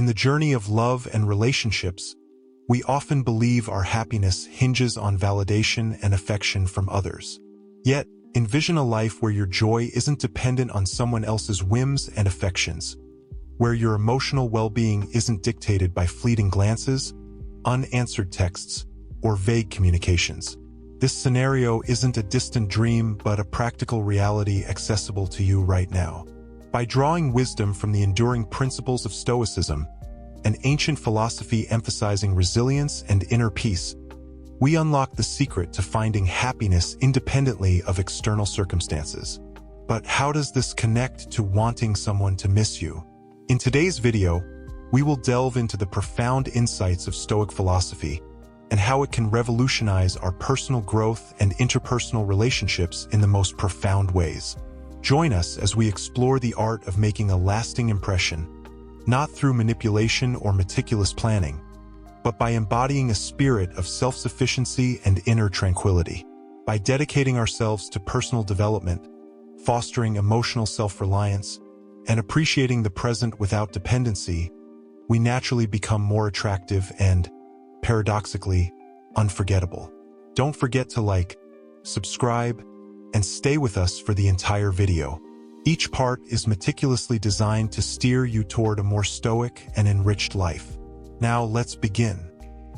In the journey of love and relationships, we often believe our happiness hinges on validation and affection from others. Yet, envision a life where your joy isn't dependent on someone else's whims and affections, where your emotional well-being isn't dictated by fleeting glances, unanswered texts, or vague communications. This scenario isn't a distant dream, but a practical reality accessible to you right now. By drawing wisdom from the enduring principles of Stoicism, an ancient philosophy emphasizing resilience and inner peace, we unlock the secret to finding happiness independently of external circumstances. But how does this connect to wanting someone to miss you? In today's video, we will delve into the profound insights of Stoic philosophy and how it can revolutionize our personal growth and interpersonal relationships in the most profound ways. Join us as we explore the art of making a lasting impression, not through manipulation or meticulous planning, but by embodying a spirit of self-sufficiency and inner tranquility. By dedicating ourselves to personal development, fostering emotional self-reliance, and appreciating the present without dependency, we naturally become more attractive and, paradoxically, unforgettable. Don't forget to like, subscribe, and stay with us for the entire video. Each part is meticulously designed to steer you toward a more stoic and enriched life. Now let's begin.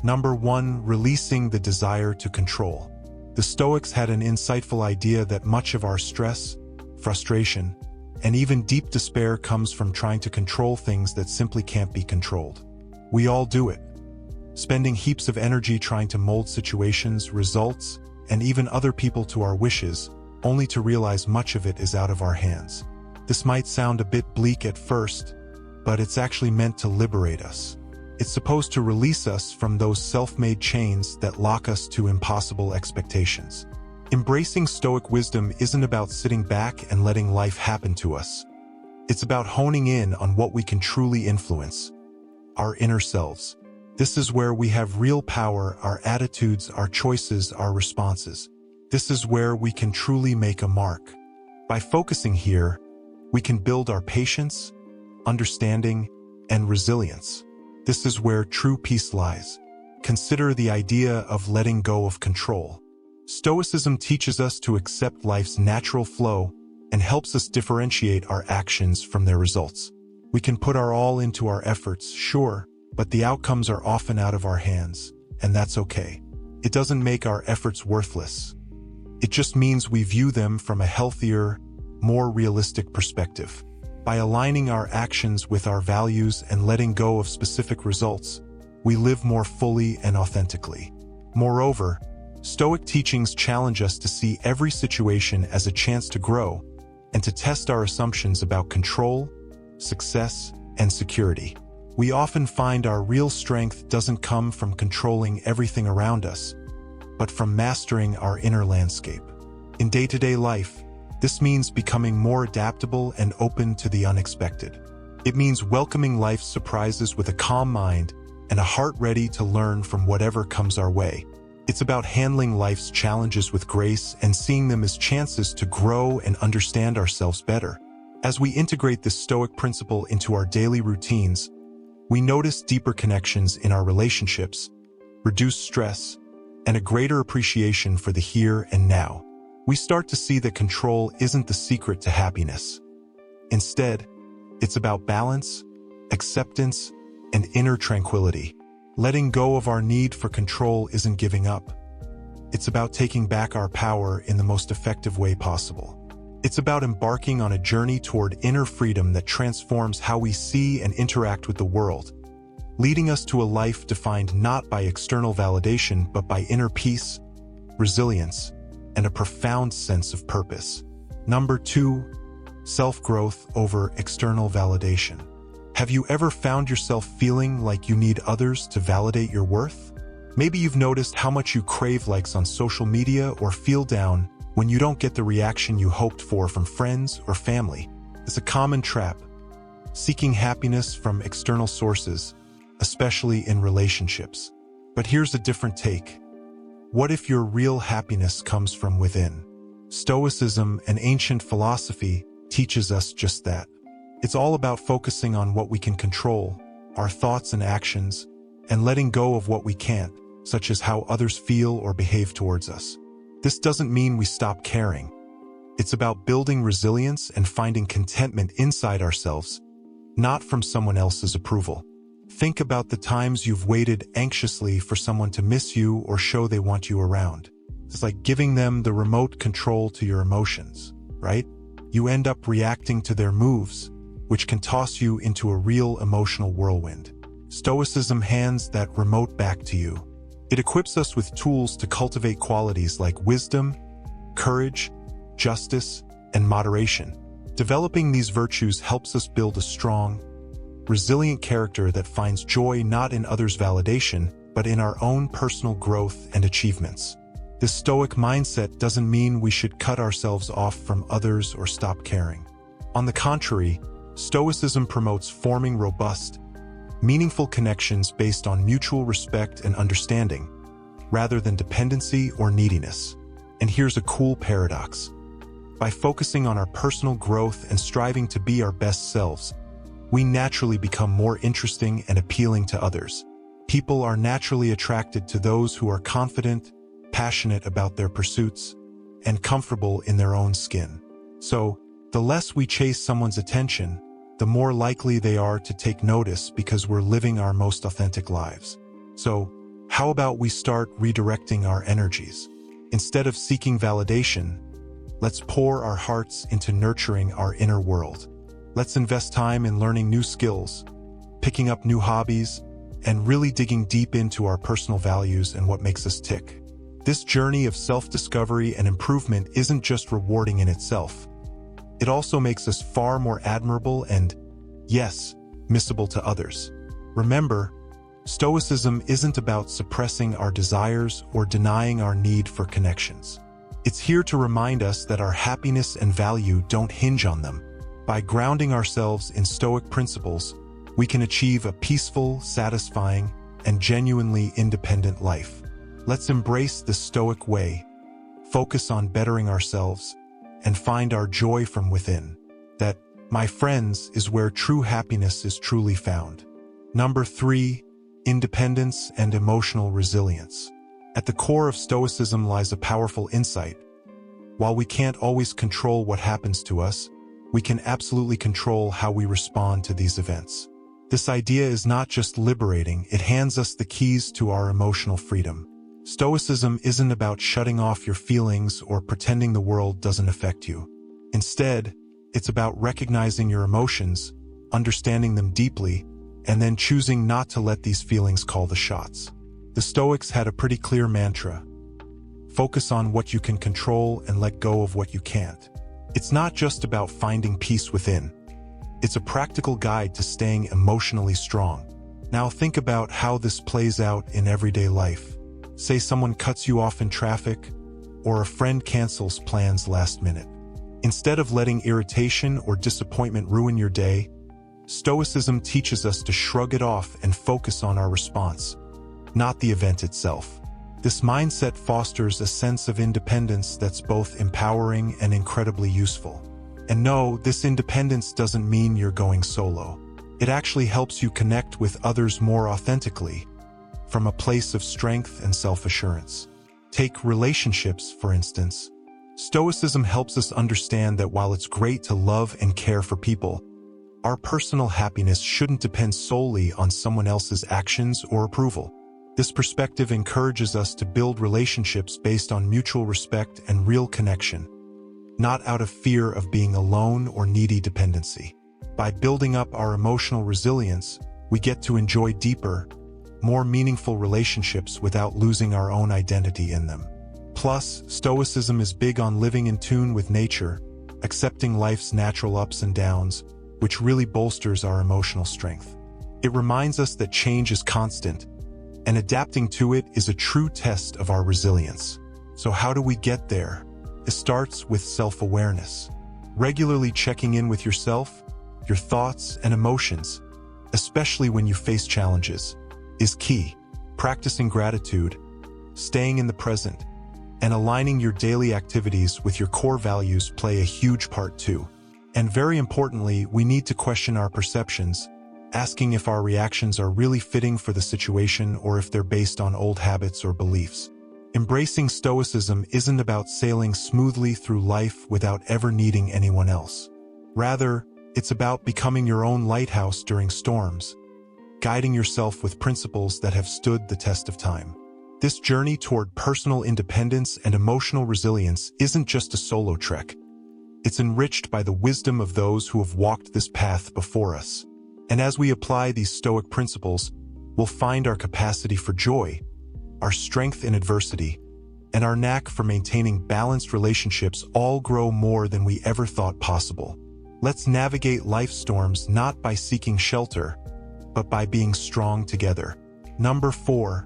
Number 1. Releasing the desire to control. The Stoics had an insightful idea that much of our stress, frustration, and even deep despair comes from trying to control things that simply can't be controlled. We all do it, spending heaps of energy trying to mold situations, results, and even other people to our wishes, only to realize much of it is out of our hands. This might sound a bit bleak at first, but it's actually meant to liberate us. It's supposed to release us from those self-made chains that lock us to impossible expectations. Embracing Stoic wisdom isn't about sitting back and letting life happen to us. It's about honing in on what we can truly influence: our inner selves. This is where we have real power: our attitudes, our choices, our responses. This is where we can truly make a mark. By focusing here, we can build our patience, understanding, and resilience. This is where true peace lies. Consider the idea of letting go of control. Stoicism teaches us to accept life's natural flow and helps us differentiate our actions from their results. We can put our all into our efforts, sure, but the outcomes are often out of our hands, and that's okay. It doesn't make our efforts worthless. It just means we view them from a healthier, more realistic perspective. By aligning our actions with our values and letting go of specific results, we live more fully and authentically. Moreover, Stoic teachings challenge us to see every situation as a chance to grow and to test our assumptions about control, success, and security. We often find our real strength doesn't come from controlling everything around us, but from mastering our inner landscape. In day-to-day life, this means becoming more adaptable and open to the unexpected. It means welcoming life's surprises with a calm mind and a heart ready to learn from whatever comes our way. It's about handling life's challenges with grace and seeing them as chances to grow and understand ourselves better. As we integrate this Stoic principle into our daily routines, we notice deeper connections in our relationships, reduced stress, and a greater appreciation for the here and now. We start to see that control isn't the secret to happiness. Instead, it's about balance, acceptance, and inner tranquility. Letting go of our need for control isn't giving up. It's about taking back our power in the most effective way possible. It's about embarking on a journey toward inner freedom that transforms how we see and interact with the world, leading us to a life defined not by external validation but by inner peace, resilience, and a profound sense of purpose. Number 2. Self-growth over external validation. Have you ever found yourself feeling like you need others to validate your worth? Maybe you've noticed how much you crave likes on social media or feel down when you don't get the reaction you hoped for from friends or family. It's a common trap, seeking happiness from external sources, especially in relationships. But here's a different take. What if your real happiness comes from within? Stoicism, an ancient philosophy, teaches us just that. It's all about focusing on what we can control, our thoughts and actions, and letting go of what we can't, such as how others feel or behave towards us. This doesn't mean we stop caring. It's about building resilience and finding contentment inside ourselves, not from someone else's approval. Think about the times you've waited anxiously for someone to miss you or show they want you around. It's like giving them the remote control to your emotions, right? You end up reacting to their moves, which can toss you into a real emotional whirlwind. Stoicism hands that remote back to you. It equips us with tools to cultivate qualities like wisdom, courage, justice, and moderation. Developing these virtues helps us build a strong, resilient character that finds joy not in others' validation, but in our own personal growth and achievements. This Stoic mindset doesn't mean we should cut ourselves off from others or stop caring. On the contrary, Stoicism promotes forming robust, meaningful connections based on mutual respect and understanding, rather than dependency or neediness. And here's a cool paradox. By focusing on our personal growth and striving to be our best selves, we naturally become more interesting and appealing to others. People are naturally attracted to those who are confident, passionate about their pursuits, and comfortable in their own skin. So, the less we chase someone's attention, the more likely they are to take notice because we're living our most authentic lives. So, how about we start redirecting our energies? Instead of seeking validation, let's pour our hearts into nurturing our inner world. Let's invest time in learning new skills, picking up new hobbies, and really digging deep into our personal values and what makes us tick. This journey of self-discovery and improvement isn't just rewarding in itself. It also makes us far more admirable and, yes, missable to others. Remember, Stoicism isn't about suppressing our desires or denying our need for connections. It's here to remind us that our happiness and value don't hinge on them. By grounding ourselves in Stoic principles, we can achieve a peaceful, satisfying, and genuinely independent life. Let's embrace the Stoic way, focus on bettering ourselves, and find our joy from within. That, my friends, is where true happiness is truly found. Number 3, independence and emotional resilience. At the core of Stoicism lies a powerful insight. While we can't always control what happens to us, we can absolutely control how we respond to these events. This idea is not just liberating, it hands us the keys to our emotional freedom. Stoicism isn't about shutting off your feelings or pretending the world doesn't affect you. Instead, it's about recognizing your emotions, understanding them deeply, and then choosing not to let these feelings call the shots. The Stoics had a pretty clear mantra: focus on what you can control and let go of what you can't. It's not just about finding peace within. It's a practical guide to staying emotionally strong. Now think about how this plays out in everyday life. Say someone cuts you off in traffic, or a friend cancels plans last minute. Instead of letting irritation or disappointment ruin your day, Stoicism teaches us to shrug it off and focus on our response, not the event itself. This mindset fosters a sense of independence that's both empowering and incredibly useful. And no, this independence doesn't mean you're going solo. It actually helps you connect with others more authentically, from a place of strength and self-assurance. Take relationships, for instance. Stoicism helps us understand that while it's great to love and care for people, our personal happiness shouldn't depend solely on someone else's actions or approval. This perspective encourages us to build relationships based on mutual respect and real connection, not out of fear of being alone or needy dependency. By building up our emotional resilience, we get to enjoy deeper, more meaningful relationships without losing our own identity in them. Plus, Stoicism is big on living in tune with nature, accepting life's natural ups and downs, which really bolsters our emotional strength. It reminds us that change is constant, and adapting to it is a true test of our resilience. So how do we get there? It starts with self-awareness. Regularly checking in with yourself, your thoughts and emotions, especially when you face challenges, is key. Practicing gratitude, staying in the present, and aligning your daily activities with your core values play a huge part too. And very importantly, we need to question our perceptions, asking if our reactions are really fitting for the situation or if they're based on old habits or beliefs. Embracing Stoicism isn't about sailing smoothly through life without ever needing anyone else. Rather, it's about becoming your own lighthouse during storms, guiding yourself with principles that have stood the test of time. This journey toward personal independence and emotional resilience isn't just a solo trek. It's enriched by the wisdom of those who have walked this path before us. And as we apply these Stoic principles, we'll find our capacity for joy, our strength in adversity, and our knack for maintaining balanced relationships all grow more than we ever thought possible. Let's navigate life's storms not by seeking shelter, but by being strong together. Number 4,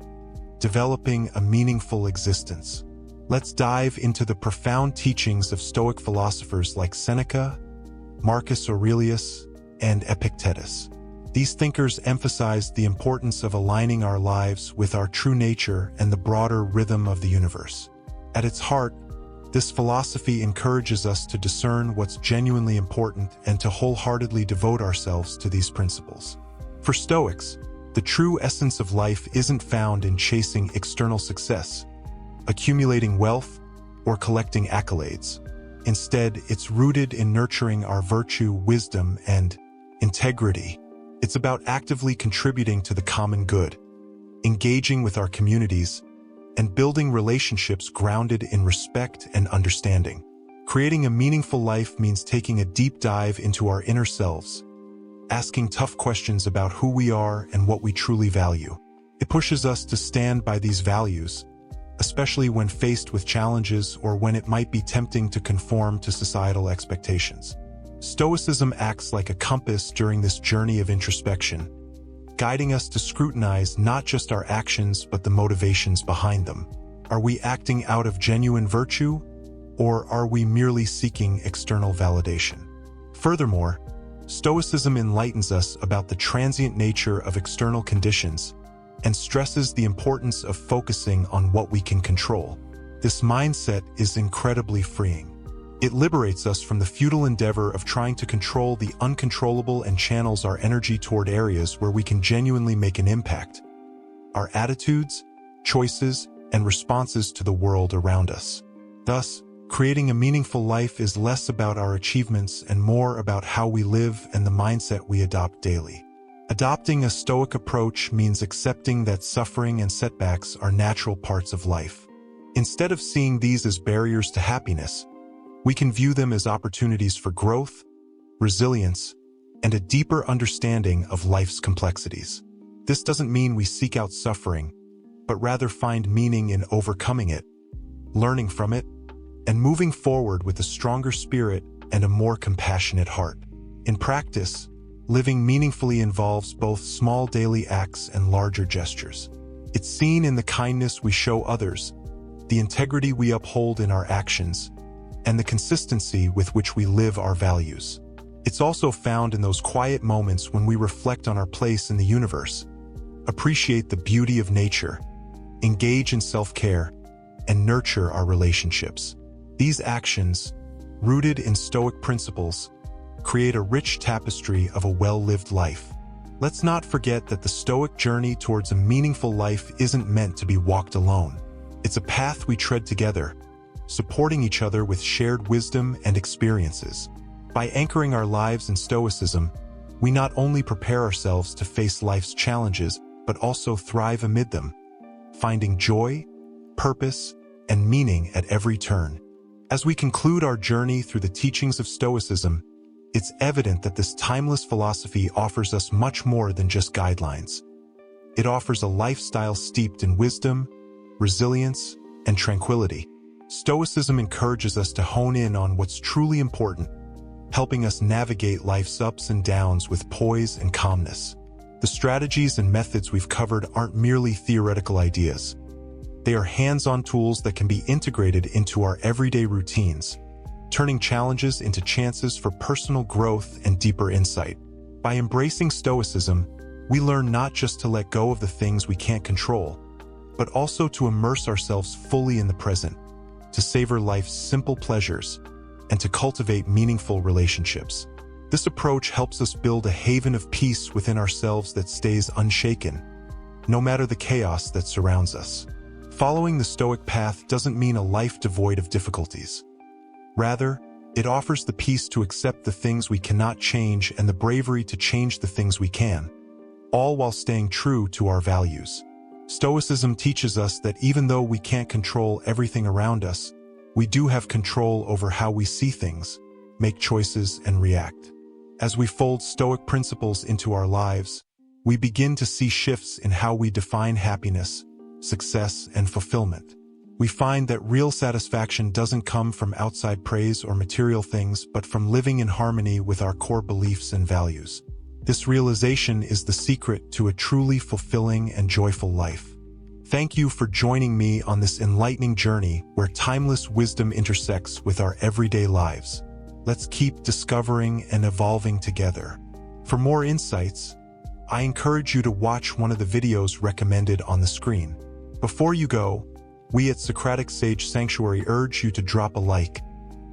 developing a meaningful existence. Let's dive into the profound teachings of Stoic philosophers like Seneca, Marcus Aurelius, and Epictetus. These thinkers emphasized the importance of aligning our lives with our true nature and the broader rhythm of the universe. At its heart, this philosophy encourages us to discern what's genuinely important and to wholeheartedly devote ourselves to these principles. For Stoics, the true essence of life isn't found in chasing external success, accumulating wealth, or collecting accolades. Instead, it's rooted in nurturing our virtue, wisdom, and integrity. It's about actively contributing to the common good, engaging with our communities, and building relationships grounded in respect and understanding. Creating a meaningful life means taking a deep dive into our inner selves, asking tough questions about who we are and what we truly value. It pushes us to stand by these values, especially when faced with challenges or when it might be tempting to conform to societal expectations. Stoicism acts like a compass during this journey of introspection, guiding us to scrutinize not just our actions but the motivations behind them. Are we acting out of genuine virtue, or are we merely seeking external validation? Furthermore, Stoicism enlightens us about the transient nature of external conditions and stresses the importance of focusing on what we can control. This mindset is incredibly freeing. It liberates us from the futile endeavor of trying to control the uncontrollable and channels our energy toward areas where we can genuinely make an impact: our attitudes, choices, and responses to the world around us. Thus, creating a meaningful life is less about our achievements and more about how we live and the mindset we adopt daily. Adopting a Stoic approach means accepting that suffering and setbacks are natural parts of life. Instead of seeing these as barriers to happiness, we can view them as opportunities for growth, resilience, and a deeper understanding of life's complexities. This doesn't mean we seek out suffering, but rather find meaning in overcoming it, learning from it, and moving forward with a stronger spirit and a more compassionate heart. In practice, living meaningfully involves both small daily acts and larger gestures. It's seen in the kindness we show others, the integrity we uphold in our actions, and the consistency with which we live our values. It's also found in those quiet moments when we reflect on our place in the universe, appreciate the beauty of nature, engage in self-care, and nurture our relationships. These actions, rooted in Stoic principles, create a rich tapestry of a well-lived life. Let's not forget that the Stoic journey towards a meaningful life isn't meant to be walked alone. It's a path we tread together, supporting each other with shared wisdom and experiences. By anchoring our lives in Stoicism, we not only prepare ourselves to face life's challenges, but also thrive amid them, finding joy, purpose, and meaning at every turn. As we conclude our journey through the teachings of Stoicism, it's evident that this timeless philosophy offers us much more than just guidelines. It offers a lifestyle steeped in wisdom, resilience, and tranquility. Stoicism encourages us to hone in on what's truly important, helping us navigate life's ups and downs with poise and calmness. The strategies and methods we've covered aren't merely theoretical ideas. They are hands-on tools that can be integrated into our everyday routines, turning challenges into chances for personal growth and deeper insight. By embracing Stoicism, we learn not just to let go of the things we can't control, but also to immerse ourselves fully in the present, to savor life's simple pleasures, and to cultivate meaningful relationships. This approach helps us build a haven of peace within ourselves that stays unshaken, no matter the chaos that surrounds us. Following the Stoic path doesn't mean a life devoid of difficulties. Rather, it offers the peace to accept the things we cannot change and the bravery to change the things we can, all while staying true to our values. Stoicism teaches us that even though we can't control everything around us, we do have control over how we see things, make choices, and react. As we fold Stoic principles into our lives, we begin to see shifts in how we define happiness, success, and fulfillment. We find that real satisfaction doesn't come from outside praise or material things, but from living in harmony with our core beliefs and values. This realization is the secret to a truly fulfilling and joyful life. Thank you for joining me on this enlightening journey where timeless wisdom intersects with our everyday lives. Let's keep discovering and evolving together. For more insights, I encourage you to watch one of the videos recommended on the screen. Before you go, we at Socratic Sage Sanctuary urge you to drop a like,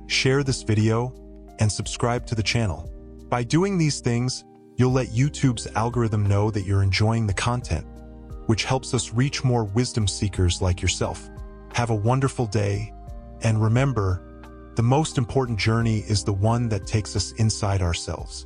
share this video, and subscribe to the channel. By doing these things, you'll let YouTube's algorithm know that you're enjoying the content, which helps us reach more wisdom seekers like yourself. Have a wonderful day, and remember, the most important journey is the one that takes us inside ourselves.